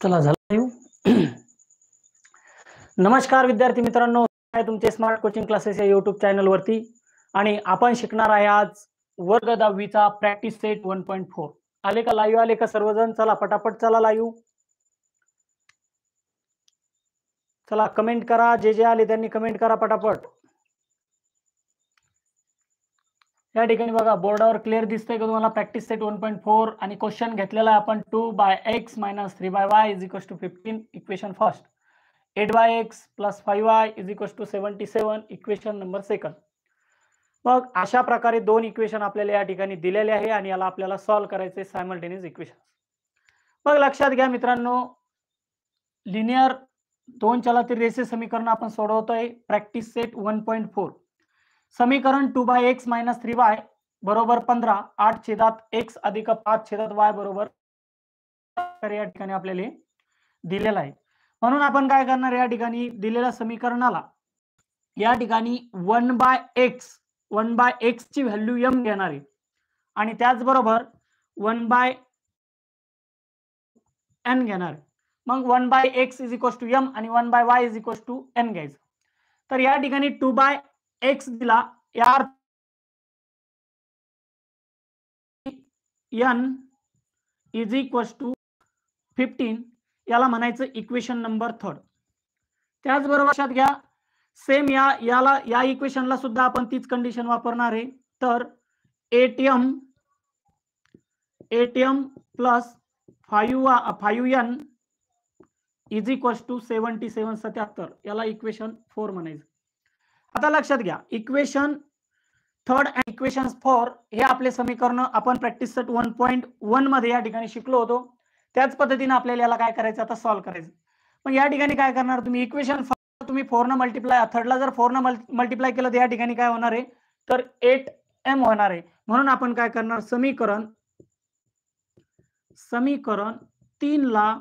चला झालं. नमस्कार विद्यार्थी मित्रांनो, तुमचे स्मार्ट कोचिंग क्लासेस या YouTube चॅनल वरती आणि आपण शिकणार आहे आज वर्ग 10वीचा प्रॅक्टिस सेट 1.4. आले का लाईव्ह? आले का सर्वजण? चला पटापट चला लाईव्ह. चला कमेंट करा, जे आले त्यांनी कमेंट करा पटापट. या ठिकाणी बघा बोर्डावर क्लिअर दिसतंय का तुम्हाला प्रॅक्टिस सेट 1.4 आणि क्वेश्चन घेतलेला आहे आपण 2/x - 3/y = 15 equation first, 8/x + 5y = 77 equation number second. मग अशा प्रकारे दोन इक्वेशन आपल्याला या ठिकाणी दिलेले आहे आणि याला आपल्याला सॉल्व्ह करायचे सायमल्टेनियस इक्वेशन. मग लक्षात घ्या मित्रांनो, लिनियर दोन चलातील रेषीय समीकरण आपण सोडवतोय प्रॅक्टिस सेट 1.4. समीकरण 2/x - 3y बरोबर 15, 8/x अधिक 5/y बरोबर या ठिकाणी आपल्याला दिलेला आहे. म्हणून आपण काय करणार, या ठिकाणी दिलेल्या समीकरणाला या ठिकाणी 1/x ची व्हॅल्यू m घेणार आहे आणि त्याचबरोबर 1/n घेणार आहे. मग 1/x = m आणि 1/y = n घ्यायचं. तर या ठिकाणी 2/x दिला, यार n = 15 याला म्हणायचं इक्वेशन नंबर थर्ड. त्याचबरोबर लक्षात घ्या सेम या इक्वेशनला सुद्धा आपण तीच कंडिशन वापरणार आहे. तर 8m + 5n = 77 याला इक्वेशन 4 म्हणायचं. आता लक्षात घ्या इक्वेशन थर्ड आणि इक्वेशन 4 हे आपले समीकरण आपण प्रॅक्टिस सेट 1.1 मध्ये या ठिकाणी शिकलो होतो. त्याच पद्धतीने आपल्याला याला काय करायचं, आता सॉल्व्ह करायचं. मग या ठिकाणी काय करणार तुम्ही, इक्वेशन तुम्ही 4 न मल्टिप्लाय, थर्डला जर 4 न मल्टिप्लाय केलं तर या ठिकाणी काय होणार आहे, तर 8m होणार आहे. म्हणून आपण काय करणार, समीकरण 3 ला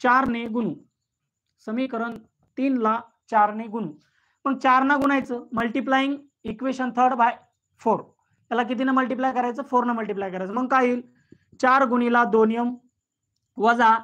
4 ने गुणू. समीकरण 3 ला 4 ने गुणू. मग 4 न गुणायचं, मल्टिप्लाइंग इक्वेशन थर्ड बाय 4. त्याला किती न मल्टिप्लाय करायचं, 4 न मल्टिप्लाय करायचं. मग काय येईल, 4 × 2m वजा